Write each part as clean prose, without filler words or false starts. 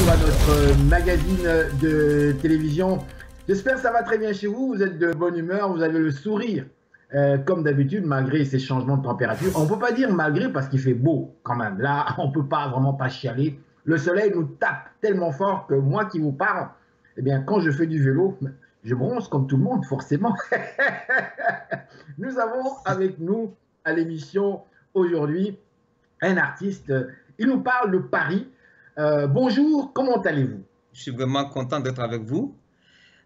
retour à notre magazine de télévision. J'espère que ça va très bien chez vous, vous êtes de bonne humeur, vous avez le sourire. Comme d'habitude, malgré ces changements de température. On ne peut pas dire malgré parce qu'il fait beau quand même. Là, on ne peut pas vraiment pas chialer. Le soleil nous tape tellement fort que moi qui vous parle, eh bien, quand je fais du vélo, je bronze comme tout le monde, forcément. Nous avons avec nous à l'émission aujourd'hui un artiste. Il nous parle de Paris. Bonjour, comment allez-vous? Je suis vraiment content d'être avec vous.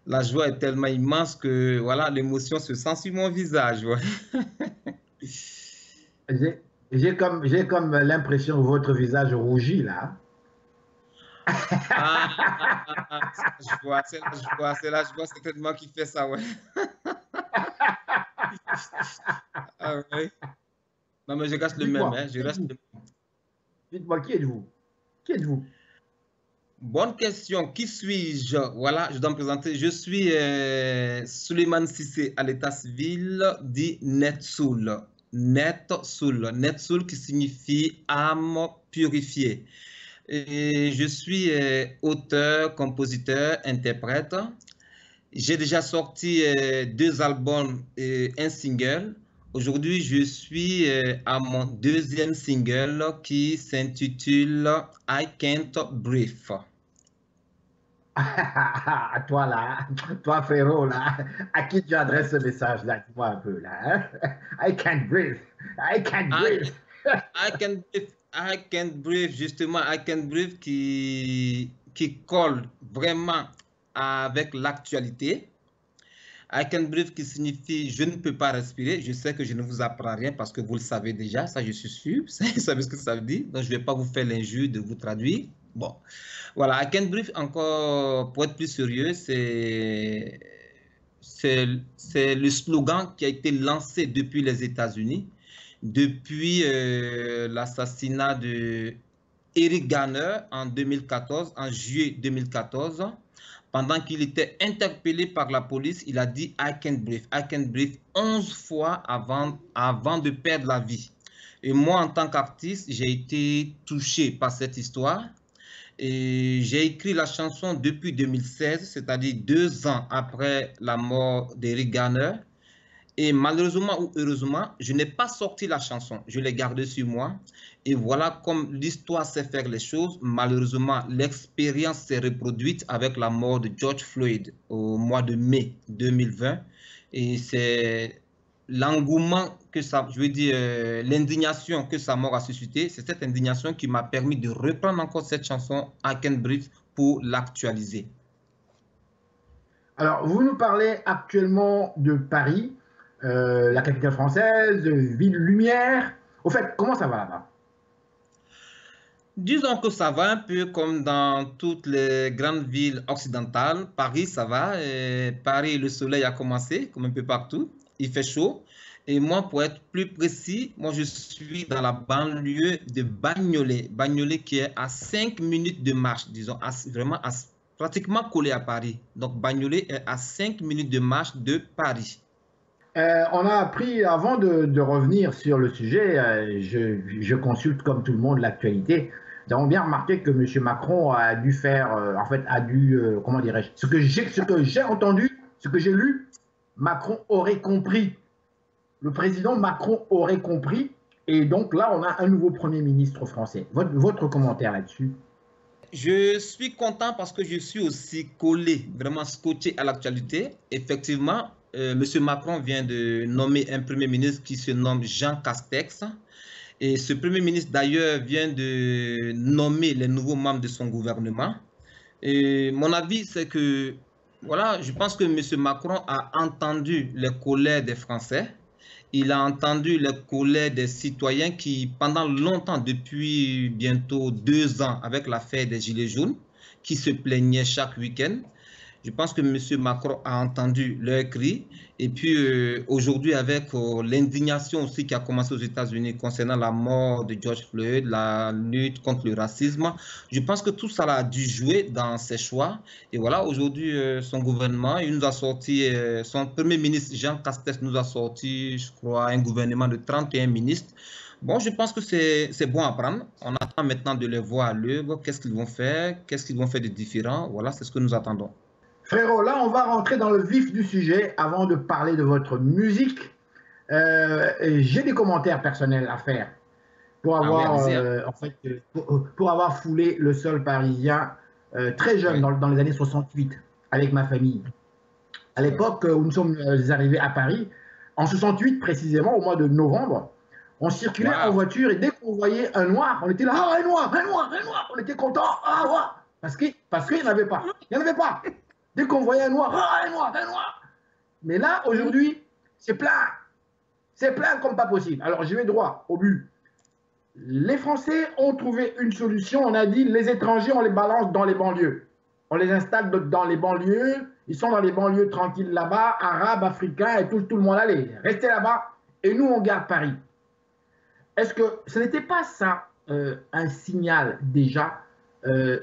La joie est tellement immense que voilà, l'émotion se sent sur mon visage. Ouais. J'ai comme l'impression que votre visage rougit là. Ah, c'est la joie, c'est la joie, c'est la joie certainement qui fait ça. Ouais. Ah, ouais. Non, mais je reste le même. Dites-moi, Hein, je reste le... dites-moi, qui êtes-vous? Qui êtes-vous? Bonne question. Qui suis-je? Voilà, je dois me présenter. Je suis Souleymane Cissé à l'état civil, dit Netsoul. Netsoul. Netsoul qui signifie âme purifiée. Et je suis auteur, compositeur, interprète. J'ai déjà sorti 2 albums et un single. Aujourd'hui, je suis à mon 2e single qui s'intitule I Can't Breathe. À toi là, toi frérot là, à qui tu adresses ce message là? Dis-moi un peu là. Hein? I can't breathe. I can't I, breathe. I Can't Breathe, I Can't Breathe, justement, I Can't Breathe qui colle vraiment avec l'actualité. I Can't Breathe qui signifie je ne peux pas respirer. Je sais que je ne vous apprends rien parce que vous le savez déjà, ça je suis sûr. Vous savez ce que ça veut dire. Donc je ne vais pas vous faire l'injure de vous traduire. Bon, voilà, I Can't Breathe, encore pour être plus sérieux, c'est le slogan qui a été lancé depuis les États-Unis, depuis l'assassinat de Eric Garner en 2014, en juillet 2014. Pendant qu'il était interpellé par la police, il a dit I can't breathe 11 fois avant de perdre la vie. Et moi, en tant qu'artiste, j'ai été touché par cette histoire. Et j'ai écrit la chanson depuis 2016, c'est-à-dire 2 ans après la mort d'Eric Garner. Et malheureusement ou heureusement, je n'ai pas sorti la chanson. Je l'ai gardée sur moi. Et voilà comme l'histoire sait faire les choses. Malheureusement, l'expérience s'est reproduite avec la mort de George Floyd au mois de mai 2020. Et c'est l'engouement que ça, je veux dire, l'indignation que sa mort a suscité. C'est cette indignation qui m'a permis de reprendre encore cette chanson I Can't Breathe pour l'actualiser. Alors, vous nous parlez actuellement de Paris, la capitale française, ville lumière. Au fait, comment ça va là-bas? Disons que ça va un peu comme dans toutes les grandes villes occidentales. Paris, ça va. Paris, le soleil a commencé, comme un peu partout. Il fait chaud. Et moi, pour être plus précis, moi, je suis dans la banlieue de Bagnolet. Bagnolet qui est à 5 minutes de marche, disons, pratiquement collé à Paris. Donc, Bagnolet est à 5 minutes de marche de Paris. On a appris, avant de revenir sur le sujet, je consulte comme tout le monde l'actualité. Nous avons bien remarqué que M. Macron a dû faire, en fait, comment dirais-je, ce que j'ai entendu, ce que j'ai lu, Macron aurait compris. Le président Macron aurait compris. Et donc là, on a un nouveau Premier ministre français. Votre commentaire là-dessus? Je suis content parce que je suis aussi collé, vraiment scotché à l'actualité. Effectivement, M. Macron vient de nommer un Premier ministre qui se nomme Jean Castex. Et ce Premier ministre, d'ailleurs, vient de nommer les nouveaux membres de son gouvernement. Et mon avis, c'est que, voilà, je pense que M. Macron a entendu les colères des Français. Il a entendu les colères des citoyens qui, pendant longtemps, depuis bientôt 2 ans, avec l'affaire des Gilets jaunes, qui se plaignaient chaque week-end. Je pense que M. Macron a entendu leurs cris. Et puis aujourd'hui, avec l'indignation aussi qui a commencé aux États-Unis concernant la mort de George Floyd, la lutte contre le racisme, je pense que tout ça a dû jouer dans ses choix. Et voilà, aujourd'hui, son gouvernement, il nous a sorti, son Premier ministre Jean Castex nous a sorti, je crois, un gouvernement de 31 ministres. Bon, je pense que c'est bon à prendre. On attend maintenant de les voir à l'œuvre. Qu'est-ce qu'ils vont faire? Qu'est-ce qu'ils vont faire de différent? Voilà, c'est ce que nous attendons. Frérot, là, on va rentrer dans le vif du sujet avant de parler de votre musique. J'ai des commentaires personnels à faire pour avoir, en fait, pour avoir foulé le sol parisien très jeune, dans les années 68, avec ma famille. À l'époque où nous sommes arrivés à Paris, en 68 précisément, au mois de novembre, on circulait en voiture et dès qu'on voyait un noir, on était là, ah, un noir, un noir, un noir, on était content, ah, ouais, parce qu'il n'y en avait pas, il n'y en avait pas. Dès qu'on voyait un noir, ah, un noir, un noir. Mais là, aujourd'hui, c'est plein comme pas possible. Alors, je vais droit au but. Les Français ont trouvé une solution, on a dit, les étrangers, on les balance dans les banlieues. On les installe dans les banlieues, ils sont dans les banlieues tranquilles là-bas, arabes, africains, et tout le monde, allez, restez là-bas, et nous, on garde Paris. Est-ce que ce n'était pas ça un signal déjà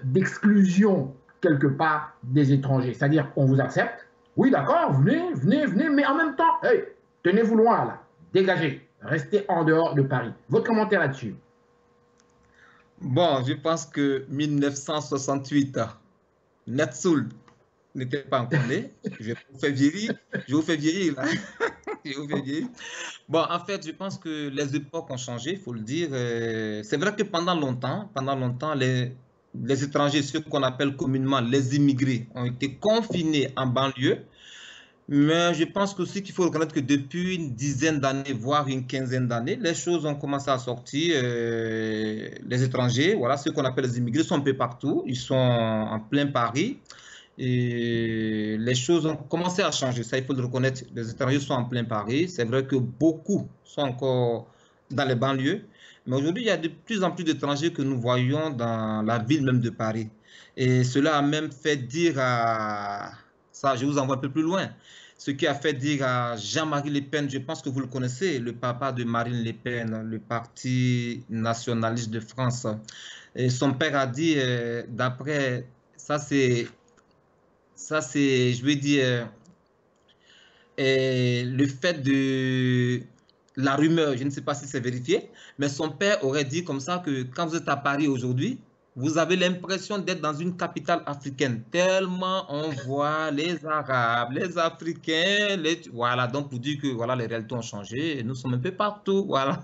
d'exclusion quelque part des étrangers? C'est-à-dire qu'on vous accepte, oui d'accord, venez, venez, venez, mais en même temps, hey, tenez-vous loin là, dégagez, restez en dehors de Paris. Votre commentaire là-dessus? Bon, je pense que 1968, Netsoul n'était pas encore né. Je vous fais vieillir. Je vous fais vieillir là. Je vous fais vieillir. Bon, en fait, je pense que les époques ont changé, il faut le dire. C'est vrai que pendant longtemps, les étrangers, ceux qu'on appelle communément les immigrés, ont été confinés en banlieue. Mais je pense aussi qu'il faut reconnaître que depuis une dizaine d'années, voire une quinzaine d'années, les choses ont commencé à sortir. Les étrangers, voilà, ceux qu'on appelle les immigrés, sont un peu partout. Ils sont en plein Paris. Et les choses ont commencé à changer. Ça, il faut le reconnaître. Les étrangers sont en plein Paris. C'est vrai que beaucoup sont encore dans les banlieues. Mais aujourd'hui, il y a de plus en plus d'étrangers que nous voyons dans la ville même de Paris. Et cela a même fait dire à... Ça, je vous envoie un peu plus loin. Ce qui a fait dire à Jean-Marie Le Pen, je pense que vous le connaissez, le papa de Marine Le Pen, le parti nationaliste de France. Et son père a dit, d'après, ça c'est, je veux dire, le fait de la rumeur, je ne sais pas si c'est vérifié, mais son père aurait dit comme ça que quand vous êtes à Paris aujourd'hui, vous avez l'impression d'être dans une capitale africaine, tellement on voit les Arabes, les Africains, voilà, donc pour dire que voilà, les réalités ont changé, et nous sommes un peu partout, voilà.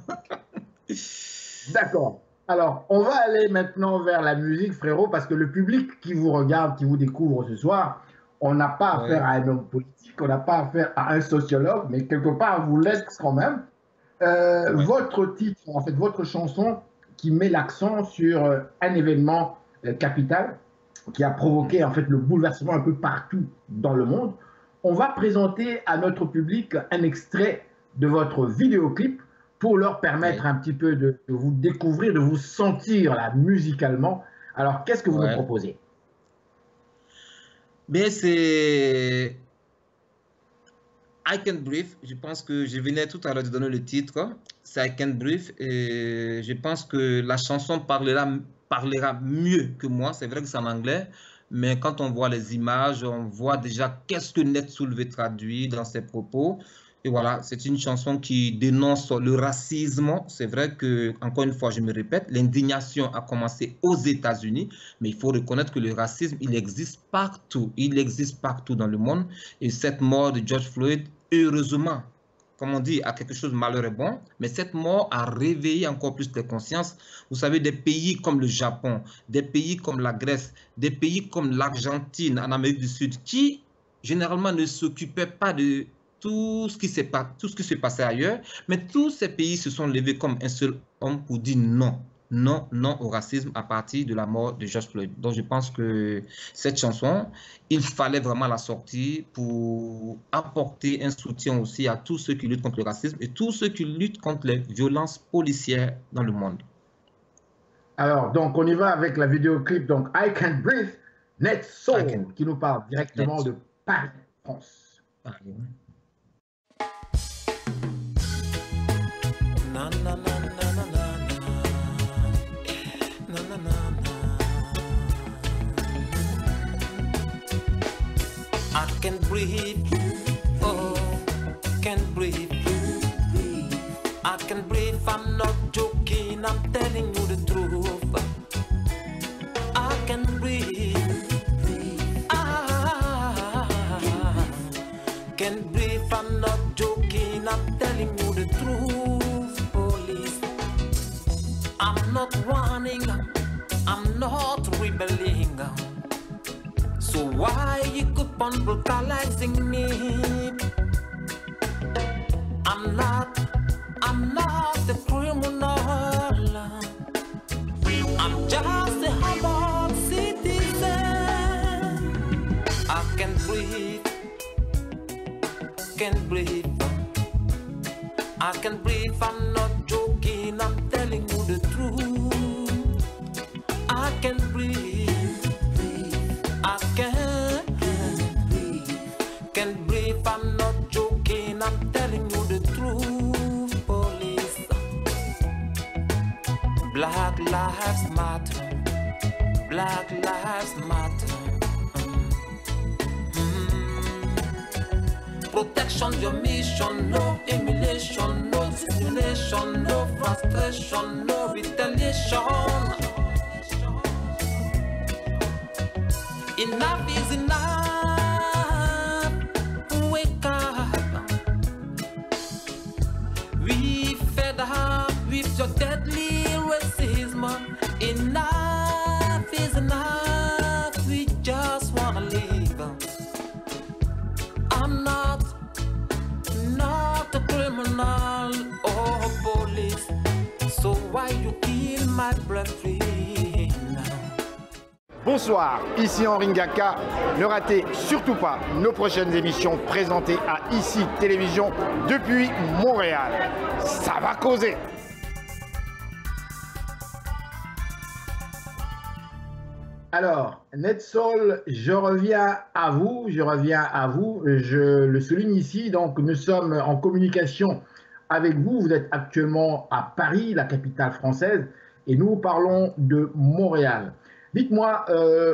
D'accord. Alors, on va aller maintenant vers la musique, frérot, parce que le public qui vous regarde, qui vous découvre ce soir, on n'a pas affaire à un homme politique, on n'a pas affaire à un sociologue, mais quelque part, vous l'êtes quand même. Votre titre, en fait, votre chanson, qui met l'accent sur un événement capital qui a provoqué en fait le bouleversement un peu partout dans le monde. On va présenter à notre public un extrait de votre vidéoclip pour leur permettre un petit peu de vous découvrir, de vous sentir là musicalement. Alors, qu'est-ce que vous nous proposez? Bien, c'est I Can't Breathe. Je pense que je venais tout à l'heure de donner le titre. C'est I Can't Breathe. Et je pense que la chanson parlera mieux que moi. C'est vrai que c'est en anglais. Mais quand on voit les images, on voit déjà qu'est-ce que Netsoul veut traduire dans ses propos. Et voilà, c'est une chanson qui dénonce le racisme. C'est vrai que, encore une fois, je me répète, l'indignation a commencé aux États-Unis, mais il faut reconnaître que le racisme, il existe partout. Il existe partout dans le monde. Et cette mort de George Floyd, heureusement, comme on dit, a quelque chose de malheur et bon, mais cette mort a réveillé encore plus les consciences. Vous savez, des pays comme le Japon, des pays comme la Grèce, des pays comme l'Argentine en Amérique du Sud, qui généralement ne s'occupaient pas de tout ce qui s'est passé ailleurs, mais tous ces pays se sont levés comme un seul homme pour dire non, non, non au racisme à partir de la mort de George Floyd. Donc je pense que cette chanson, il fallait vraiment la sortir pour apporter un soutien aussi à tous ceux qui luttent contre le racisme et tous ceux qui luttent contre les violences policières dans le monde. Alors, donc on y va avec la vidéoclip, donc I Can't Breathe, Netsoul, qui nous parle directement de Paris, France. Na na na na na na na na na na. I can't breathe, oh, can't breathe. I can't breathe, I'm not joking. can't breathe, I'm not joking, I'm telling you the truth, police. I'm not warning, I'm not rebelling. So why you keep on brutalizing me? I'm not a criminal. I'm just a humble citizen. I can't breathe, can't breathe. I can breathe, I'm not joking, I'm telling you the truth. I can breathe, I can breathe, I'm not joking, I'm telling you the truth, police. Black lives matter, Black lives matter. Protection, your mission, no emulation, no discrimination, no frustration, no retaliation. Enough is enough. Wake up. We fed up with your deadly racism. Enough is enough. We just wanna live. I'm not a criminal or police. So why you kill my brethren? Bonsoir, ici Henri Ngaka. Ne ratez surtout pas nos prochaines émissions présentées à ICI Télévision depuis Montréal. Ça va causer. Alors, NetSol, je reviens à vous, je le souligne ici, donc nous sommes en communication avec vous, vous êtes actuellement à Paris, la capitale française, et nous parlons de Montréal. Dites-moi,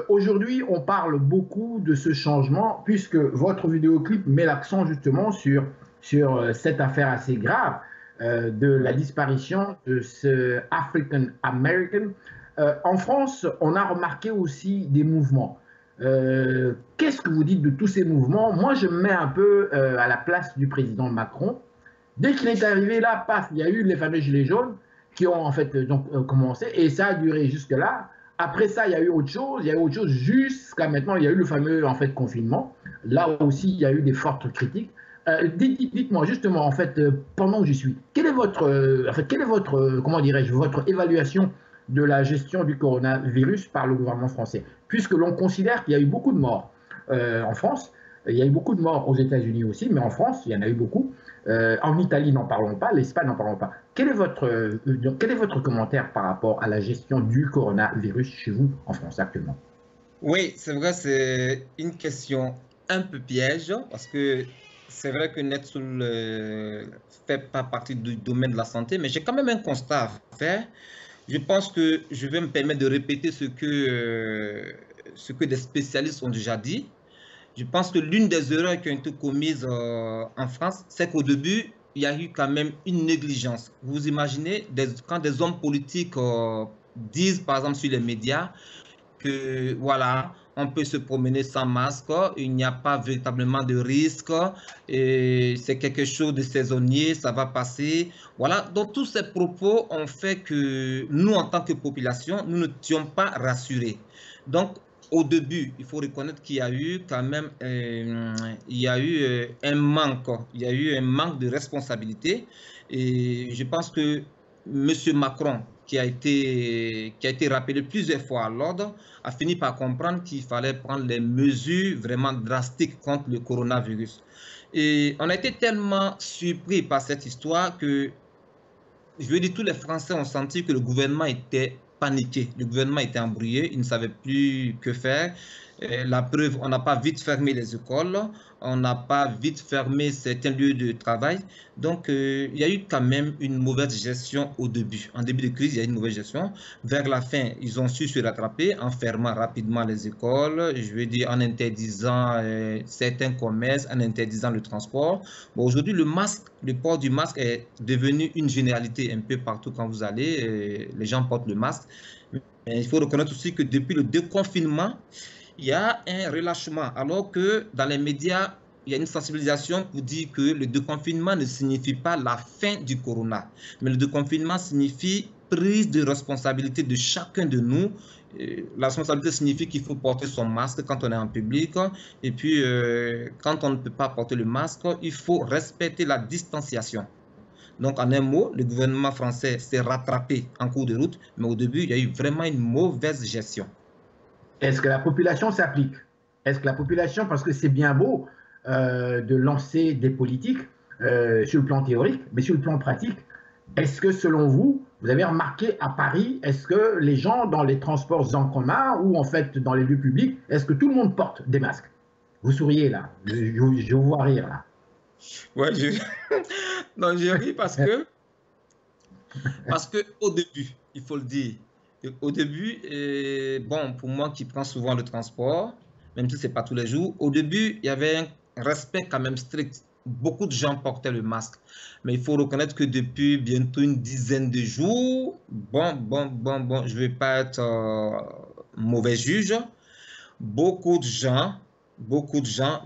aujourd'hui on parle beaucoup de ce changement, puisque votre vidéoclip met l'accent justement sur cette affaire assez grave de la disparition de ce African American. En France, on a remarqué aussi des mouvements. Qu'est-ce que vous dites de tous ces mouvements? Moi, je me mets un peu à la place du président Macron. Dès qu'il est arrivé là, paf, il y a eu les fameux gilets jaunes qui ont en fait commencé et ça a duré jusque-là. Après ça, il y a eu autre chose. Jusqu'à maintenant, il y a eu le fameux en fait confinement. Là aussi, il y a eu des fortes critiques. Dites-moi justement, en fait, pendant que j'y suis, quelle est votre, comment dirais-je, votre évaluation de la gestion du coronavirus par le gouvernement français, puisque l'on considère qu'il y a eu beaucoup de morts en France, il y a eu beaucoup de morts aux États-Unis aussi, mais en France, il y en a eu beaucoup. En Italie, n'en parlons pas, l'Espagne, n'en parlons pas. Quel est votre commentaire par rapport à la gestion du coronavirus chez vous en France actuellement? Oui, c'est vrai, c'est une question un peu piège, parce que c'est vrai que NetSol ne fait pas partie du domaine de la santé, mais j'ai quand même un constat à faire. Je pense que je vais me permettre de répéter ce que des spécialistes ont déjà dit. Je pense que l'une des erreurs qui ont été commises en France, c'est qu'au début, il y a eu quand même une négligence. Vous imaginez, quand des hommes politiques disent, par exemple, sur les médias, que voilà, on peut se promener sans masque, il n'y a pas véritablement de risque, et c'est quelque chose de saisonnier, ça va passer. Voilà, donc tous ces propos ont fait que nous, en tant que population, nous n'étions pas rassurés. Donc, au début, il faut reconnaître qu'il y a eu quand même un manque de responsabilité. Et je pense que M. Macron, qui a été rappelé plusieurs fois à l'ordre, a fini par comprendre qu'il fallait prendre les mesures vraiment drastiques contre le coronavirus. Et on a été tellement surpris par cette histoire que, je veux dire, tous les Français ont senti que le gouvernement était paniqué, le gouvernement était embrouillé, il ne savait plus que faire. La preuve, on n'a pas vite fermé les écoles, on n'a pas vite fermé certains lieux de travail. Donc, il y a eu quand même une mauvaise gestion au début. En début de crise, il y a eu une mauvaise gestion. Vers la fin, ils ont su se rattraper en fermant rapidement les écoles, je veux dire en interdisant certains commerces, en interdisant le transport. Bon, aujourd'hui, le port du masque est devenu une généralité un peu partout quand vous allez. Les gens portent le masque. Mais il faut reconnaître aussi que depuis le déconfinement, il y a un relâchement, alors que dans les médias, il y a une sensibilisation pour dire que le déconfinement ne signifie pas la fin du corona, mais le déconfinement signifie prise de responsabilité de chacun de nous. La responsabilité signifie qu'il faut porter son masque quand on est en public, et puis quand on ne peut pas porter le masque, il faut respecter la distanciation. Donc, en un mot, le gouvernement français s'est rattrapé en cours de route, mais au début, il y a eu vraiment une mauvaise gestion. Est-ce que la population s'applique? Est-ce que la population, parce que c'est bien beau de lancer des politiques sur le plan théorique, mais sur le plan pratique, est-ce que selon vous, vous avez remarqué à Paris, est-ce que les gens dans les transports en commun ou en fait dans les lieux publics, est-ce que tout le monde porte des masques? Vous souriez là, je vous vois rire là. Ouais, non, je ris parce que au début, il faut le dire, au début, bon, pour moi qui prends souvent le transport, même si ce n'est pas tous les jours, au début, il y avait un respect quand même strict. Beaucoup de gens portaient le masque. Mais il faut reconnaître que depuis bientôt une dizaine de jours, bon, je ne vais pas être mauvais juge, beaucoup de gens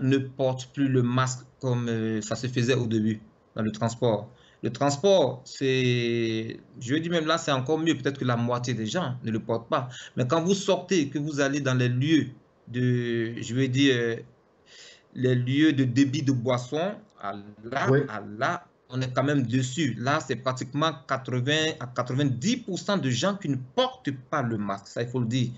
ne portent plus le masque comme ça se faisait au début dans le transport. Le transport, c'est, je dis même là, c'est encore mieux. Peut-être que la moitié des gens ne le portent pas. Mais quand vous sortez, que vous allez dans les lieux de, je veux dire, les lieux de débit de boissons, là, on est quand même dessus. Là, c'est pratiquement 80 à 90% de gens qui ne portent pas le masque. Ça, il faut le dire.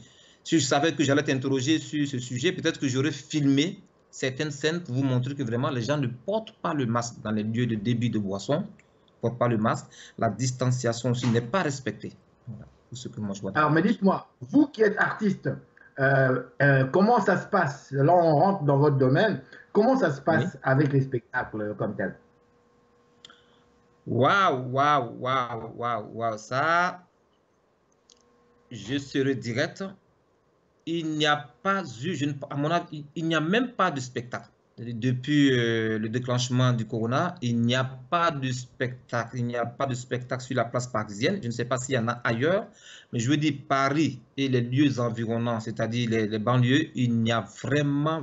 Si je savais que j'allais t'interroger sur ce sujet, peut-être que j'aurais filmé certaines scènes pour vous montrer que vraiment les gens ne portent pas le masque dans les lieux de débit de boissons. Ne portent pas le masque. La distanciation aussi n'est pas respectée. Voilà, pour ce que moi je vois. Alors, mais dites-moi, vous qui êtes artiste, comment ça se passe? Là, on rentre dans votre domaine. Comment ça se passe avec les spectacles comme tel? Waouh. Ça, je serais direct. Il n'y a pas eu, à mon avis, il n'y a même pas de spectacle. Depuis le déclenchement du corona, il n'y a pas de spectacle. Il n'y a pas de spectacle sur la place parisienne. Je ne sais pas s'il y en a ailleurs, mais je veux dire Paris et les lieux environnants, c'est-à-dire les banlieues, il n'y a vraiment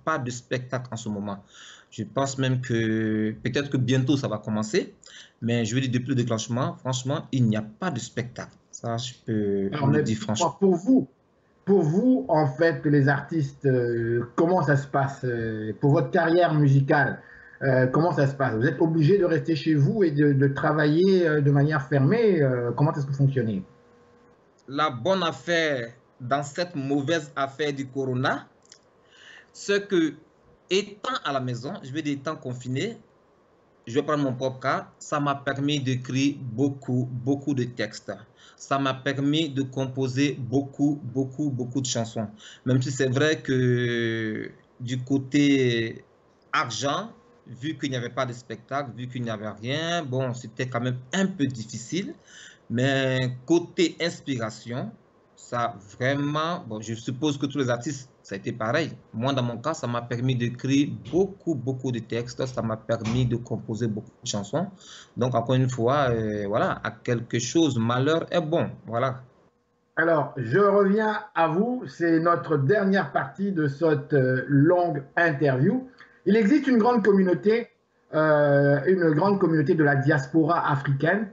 pas de spectacle en ce moment. Je pense même que peut-être que bientôt ça va commencer, mais je veux dire depuis le déclenchement, franchement, il n'y a pas de spectacle. Ça, je peux le dire franchement. Pour vous, en fait, les artistes, comment ça se passe pour votre carrière musicale? Comment ça se passe? Vous êtes obligé de rester chez vous et de travailler de manière fermée? Comment est-ce que vous fonctionnez? La bonne affaire dans cette mauvaise affaire du corona, c'est que étant à la maison, je vais dire étant confiné, je vais prendre mon propre cas, ça m'a permis d'écrire beaucoup de textes. Ça m'a permis de composer beaucoup de chansons. Même si c'est vrai que du côté argent, vu qu'il n'y avait pas de spectacle, vu qu'il n'y avait rien, bon, c'était quand même un peu difficile. Mais côté inspiration, ça vraiment, bon, je suppose que tous les artistes, ça a été pareil. Moi, dans mon cas, ça m'a permis d'écrire beaucoup de textes, ça m'a permis de composer beaucoup de chansons. Donc, encore une fois, voilà, à quelque chose, malheur est bon, voilà. Alors, je reviens à vous, c'est notre dernière partie de cette longue interview. Il existe une grande communauté de la diaspora africaine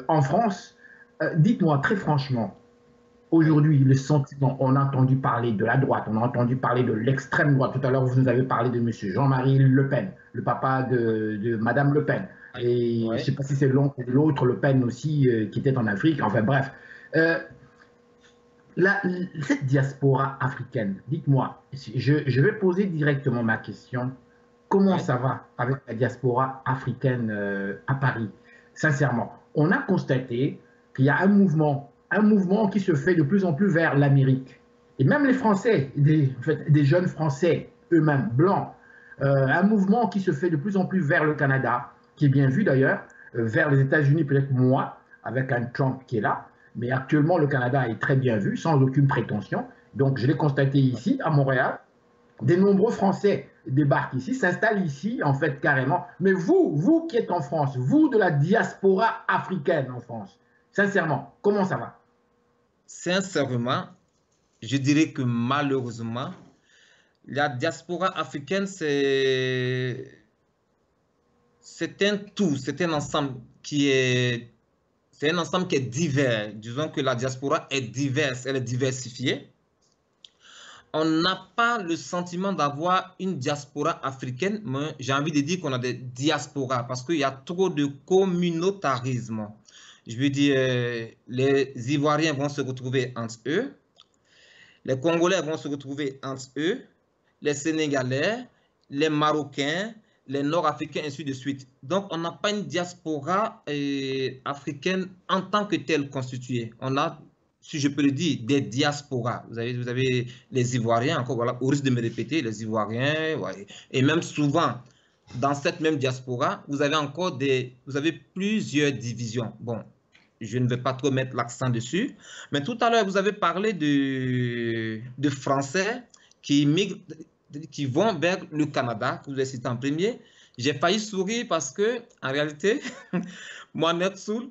en France. Dites-moi très franchement, aujourd'hui, le sentiment, on a entendu parler de la droite, on a entendu parler de l'extrême droite. Tout à l'heure, vous nous avez parlé de M. Jean-Marie Le Pen, le papa de Mme Le Pen. Et je ne sais pas si c'est l'autre Le Pen aussi qui était en Afrique. Enfin bref. Cette diaspora africaine, dites-moi, je vais poser directement ma question. Comment ça va avec la diaspora africaine à Paris? Sincèrement, on a constaté qu'il y a un mouvement qui se fait de plus en plus vers l'Amérique. Et même les Français, des jeunes Français eux-mêmes, blancs, un mouvement qui se fait de plus en plus vers le Canada, qui est bien vu d'ailleurs, vers les États-Unis peut-être moins, avec un Trump qui est là, mais actuellement le Canada est très bien vu, sans aucune prétention. Donc je l'ai constaté ici, à Montréal, des nombreux Français débarquent ici, s'installent ici, en fait, carrément. Mais vous qui êtes en France, vous de la diaspora africaine en France, sincèrement, comment ça va? Sincèrement, je dirais que malheureusement, La diaspora africaine, c'est un tout, c'est un ensemble qui est, c'est un ensemble qui est divers. Disons que la diaspora est diverse, elle est diversifiée. On n'a pas le sentiment d'avoir une diaspora africaine, mais j'ai envie de dire qu'on a des diasporas parce qu'il y a trop de communautarisme. Je veux dire, les Ivoiriens vont se retrouver entre eux, les Congolais vont se retrouver entre eux, les Sénégalais, les Marocains, les Nord-Africains, ainsi de suite. Donc, on n'a pas une diaspora africaine en tant que telle constituée. On a, si je peux le dire, des diasporas. Vous avez les Ivoiriens, encore voilà, au risque de me répéter, les Ivoiriens, ouais. Et même souvent, dans cette même diaspora, vous avez encore vous avez plusieurs divisions. Bon, je ne vais pas trop mettre l'accent dessus, mais tout à l'heure, vous avez parlé de Français qui migrent, qui vont vers le Canada, que vous avez cité en premier. J'ai failli sourire parce que, en réalité, Mohamed Soul,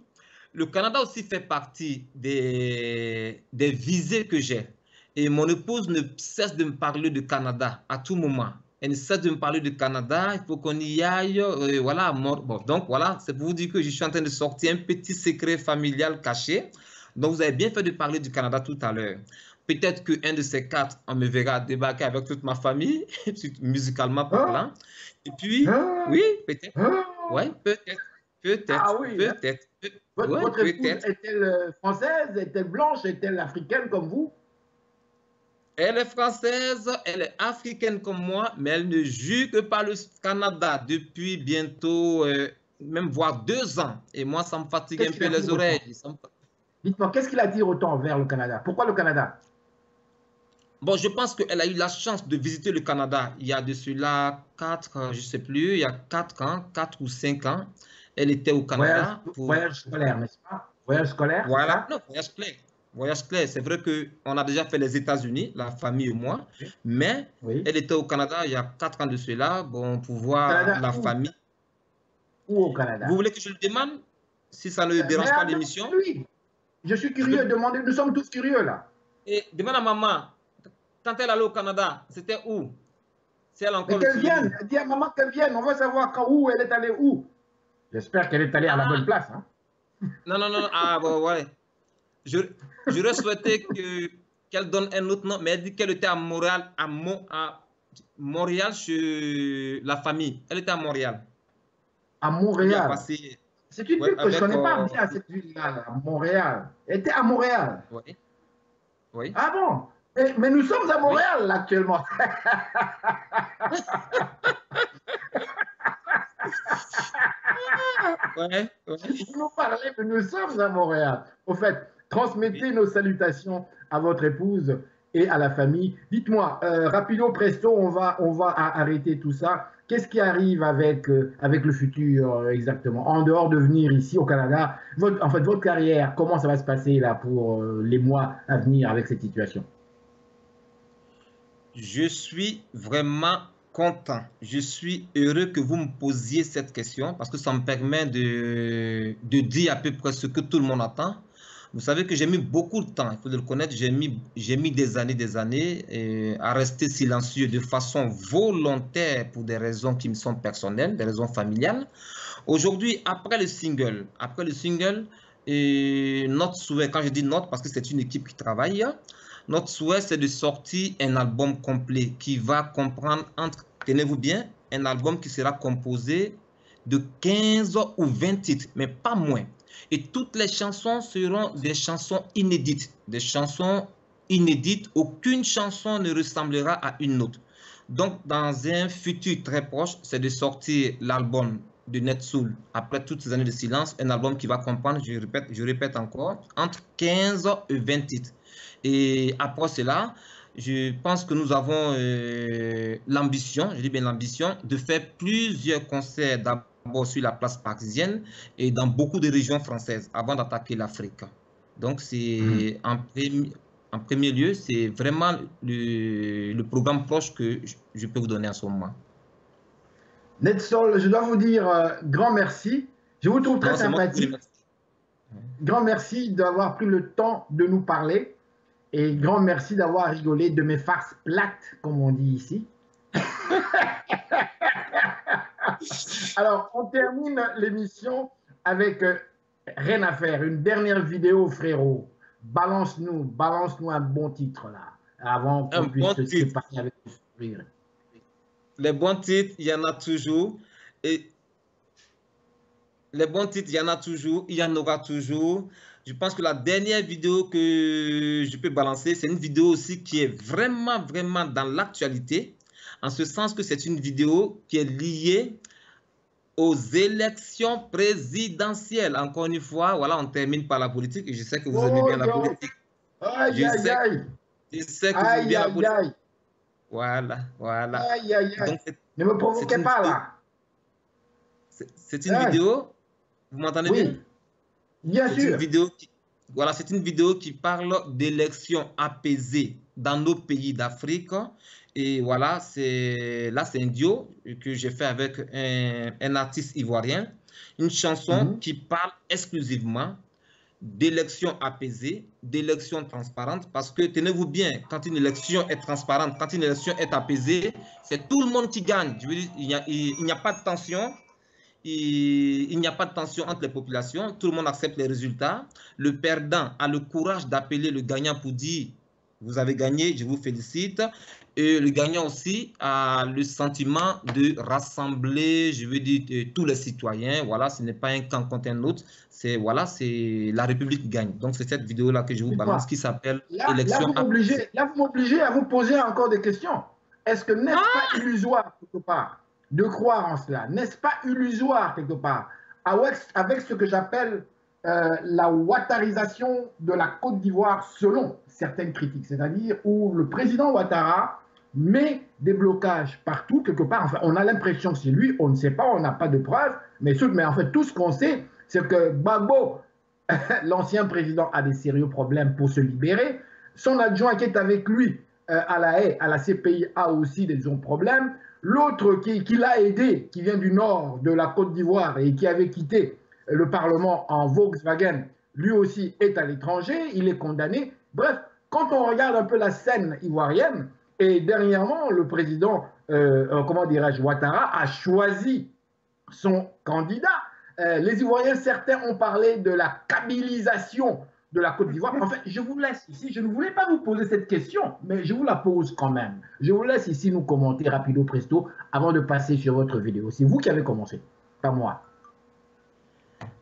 le Canada aussi fait partie des visées que j'ai. Et mon épouse ne cesse de me parler de Canada à tout moment. Elle ne cesse de me parler de Canada, il faut qu'on y aille. Voilà, bon, donc voilà, c'est pour vous dire que je suis en train de sortir un petit secret familial caché. Donc vous avez bien fait de parler du Canada tout à l'heure. Peut-être qu'un de ces quatre, on me verra débarquer avec toute ma famille, musicalement parlant. Et puis, oui, peut-être. Oui, peut-être. Peut-être. Ah oui, peut-être. Votre épouse est-elle française, est-elle blanche, est-elle africaine comme vous? Elle est française, elle est africaine comme moi, mais elle ne joue que par le Canada depuis bientôt, même voire 2 ans. Et moi, ça me fatigue un peu les oreilles. Dites-moi, qu'est-ce qui l'attire autant vers le Canada? Pourquoi le Canada? Bon, je pense qu'elle a eu la chance de visiter le Canada il y a de cela 4, je ne sais plus, il y a 4 ans, 4 ou 5 ans. Elle était au Canada. Voyage scolaire, n'est-ce pas? Voyage scolaire? Voilà, non, voyage scolaire. Voyage clair, c'est vrai qu'on a déjà fait les États-Unis, la famille et moi, mais elle était au Canada il y a 4 ans de cela, bon, pour voir la famille. Où au Canada? Vous voulez que je le demande, si ça ne dérange pas l'émission? Oui, je suis curieux, demandez, nous sommes tous curieux là. Et demande à maman, quand elle allait au Canada, c'était où? Si elle encore qu'elle vienne, dis à maman qu'elle vienne, on va savoir où elle est allée où. J'espère qu'elle est allée à la bonne place. Hein. Non, ah bon, ouais. J'aurais souhaité qu'elle donne un autre nom, mais elle dit qu'elle était à Montréal, Montréal chez la famille. Elle était à Montréal. À Montréal. C'est une ville que je ne connais pas bien, cette ville-là, Montréal. Elle était à Montréal. Oui. Oui. Ah bon? Mais nous sommes à Montréal, là, actuellement. Ouais. Vous nous parlez, mais nous sommes à Montréal. Au fait, transmettez nos salutations à votre épouse et à la famille. Dites-moi, rapido presto, on va arrêter tout ça. Qu'est-ce qui arrive avec le futur exactement? En dehors de venir ici au Canada, votre carrière, comment ça va se passer là pour les mois à venir avec cette situation? Je suis vraiment content. Je suis heureux que vous me posiez cette question parce que ça me permet de dire à peu près ce que tout le monde attend. Vous savez que j'ai mis beaucoup de temps, il faut le reconnaître, j'ai mis des années à rester silencieux de façon volontaire pour des raisons qui me sont personnelles, des raisons familiales. Aujourd'hui, après le single, notre souhait, quand je dis notre, parce que c'est une équipe qui travaille, notre souhait, c'est de sortir un album complet qui va comprendre, tenez-vous bien, un album qui sera composé de 15 ou 20 titres, mais pas moins. Et toutes les chansons seront des chansons inédites. Des chansons inédites, aucune chanson ne ressemblera à une autre. Donc, dans un futur très proche, c'est de sortir l'album de Netsoul, après toutes ces années de silence, un album qui va comprendre, je répète encore, entre 15 et 20 titres. Et après cela, je pense que nous avons l'ambition, je dis bien l'ambition, de faire plusieurs concerts d'abord sur la place parisienne et dans beaucoup de régions françaises avant d'attaquer l'Afrique. Donc, c'est en premier lieu, c'est vraiment le programme proche que je peux vous donner en ce moment. Netsoul, je dois vous dire grand merci. Je vous trouve très sympathique. Grand merci d'avoir pris le temps de nous parler. Et grand merci d'avoir rigolé de mes farces plates, comme on dit ici. Alors, on termine l'émission avec rien à faire. Une dernière vidéo, frérot. Balance-nous un bon titre, là, avant qu'on puisse se séparer avec le sourire. Les bons titres, il y en a toujours. Et les bons titres, il y en a toujours, il y en aura toujours. Je pense que la dernière vidéo que je peux balancer, c'est une vidéo aussi qui est vraiment dans l'actualité, en ce sens que c'est une vidéo qui est liée aux élections présidentielles. Encore une fois, voilà, on termine par la politique, et je sais que vous aimez bien la politique. Je sais que vous aimez bien la politique. Voilà. Donc, ne me provoquez pas, là. C'est une vidéo, vous m'entendez bien? Bien sûr. C'est une vidéo qui parle d'élections apaisées dans nos pays d'Afrique. Et voilà, c'est un duo que j'ai fait avec un artiste ivoirien. Une chanson qui parle exclusivement d'élections apaisées, d'élections transparentes. Parce que, tenez-vous bien, quand une élection est transparente, quand une élection est apaisée, c'est tout le monde qui gagne. Je veux dire, il n'y a pas de tension. Il n'y a pas de tension entre les populations, tout le monde accepte les résultats. Le perdant a le courage d'appeler le gagnant pour dire « vous avez gagné, je vous félicite ». Et le gagnant aussi a le sentiment de rassembler, je veux dire, tous les citoyens. Voilà, ce n'est pas un camp contre un autre, c'est la République qui gagne. Donc c'est cette vidéo-là que je vous balance qui s'appelle « Élection apaisée ». Là, vous m'obligez à vous poser encore des questions. Est-ce que n'est-ce pas illusoire quelque part de croire en cela? N'est-ce pas illusoire quelque part avec ce que j'appelle la ouattarisation de la Côte d'Ivoire selon certaines critiques, c'est-à-dire où le président Ouattara met des blocages partout, quelque part. Enfin, on a l'impression que c'est lui, on ne sait pas, on n'a pas de preuves, mais en fait, tout ce qu'on sait, c'est que Gbagbo, l'ancien président, a des sérieux problèmes pour se libérer. Son adjoint qui est avec lui à la Haye, à la CPI, a aussi des problèmes. L'autre qui l'a aidé, qui vient du nord de la Côte d'Ivoire et qui avait quitté le Parlement en Volkswagen, lui aussi est à l'étranger, il est condamné. Bref, quand on regarde un peu la scène ivoirienne, et dernièrement, le président, Ouattara a choisi son candidat. Les Ivoiriens, certains ont parlé de la kabylisation de la Côte d'Ivoire. En fait, je vous laisse ici. Je ne voulais pas vous poser cette question, mais je vous la pose quand même. Je vous laisse ici nous commenter rapido presto avant de passer sur votre vidéo. C'est vous qui avez commencé, pas moi.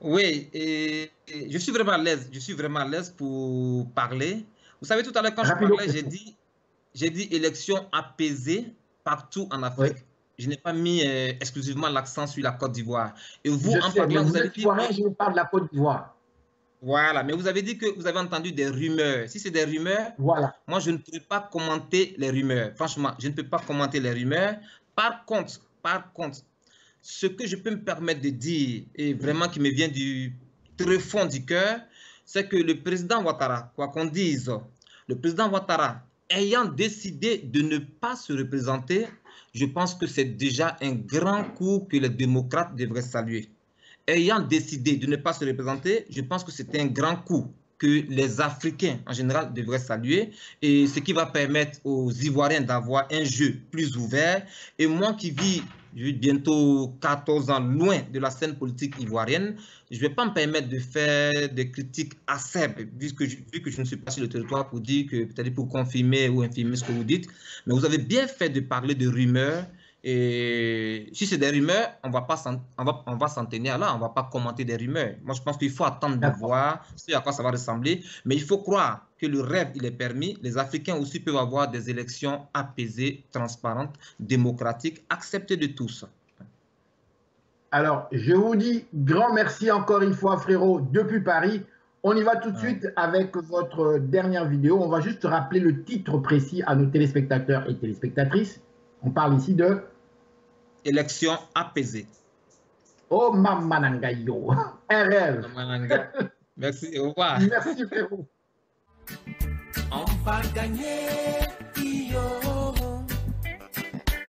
Oui, et je suis vraiment à l'aise. Je suis vraiment à l'aise pour parler. Vous savez, tout à l'heure, quand je parlais, j'ai dit élection apaisée partout en Afrique. Oui. Je n'ai pas mis exclusivement l'accent sur la Côte d'Ivoire. Et vous, en parlant, vous avez dit... Je vous parle de la Côte d'Ivoire. Voilà, mais vous avez dit que vous avez entendu des rumeurs. Si c'est des rumeurs, voilà. Moi, je ne peux pas commenter les rumeurs. Franchement, je ne peux pas commenter les rumeurs. Par contre, ce que je peux me permettre de dire, et vraiment qui me vient du très fond du cœur, c'est que le président Ouattara, quoi qu'on dise, le président Ouattara, ayant décidé de ne pas se représenter, je pense que c'est déjà un grand coup que les démocrates devraient saluer. Ayant décidé de ne pas se représenter, je pense que c'est un grand coup que les Africains en général devraient saluer, et ce qui va permettre aux Ivoiriens d'avoir un jeu plus ouvert. Et moi qui vis bientôt 14 ans loin de la scène politique ivoirienne, je ne vais pas me permettre de faire des critiques acerbes, vu que je ne suis pas sur le territoire pour dire que, peut-être pour confirmer ou infirmer ce que vous dites, mais vous avez bien fait de parler de rumeurs. Et si c'est des rumeurs, on va s'en tenir là, on ne va pas commenter des rumeurs. Moi, je pense qu'il faut attendre de voir ce à quoi ça va ressembler. Mais il faut croire que le rêve, il est permis. Les Africains aussi peuvent avoir des élections apaisées, transparentes, démocratiques, acceptées de tous. Alors, je vous dis grand merci encore une fois, frérot, depuis Paris. On y va tout de suite avec votre dernière vidéo. On va juste rappeler le titre précis à nos téléspectateurs et téléspectatrices. On parle ici de... Élection apaisée. Oh, Mamanangayo. Un rêve. Merci, au revoir. Merci, frérot. On va gagner.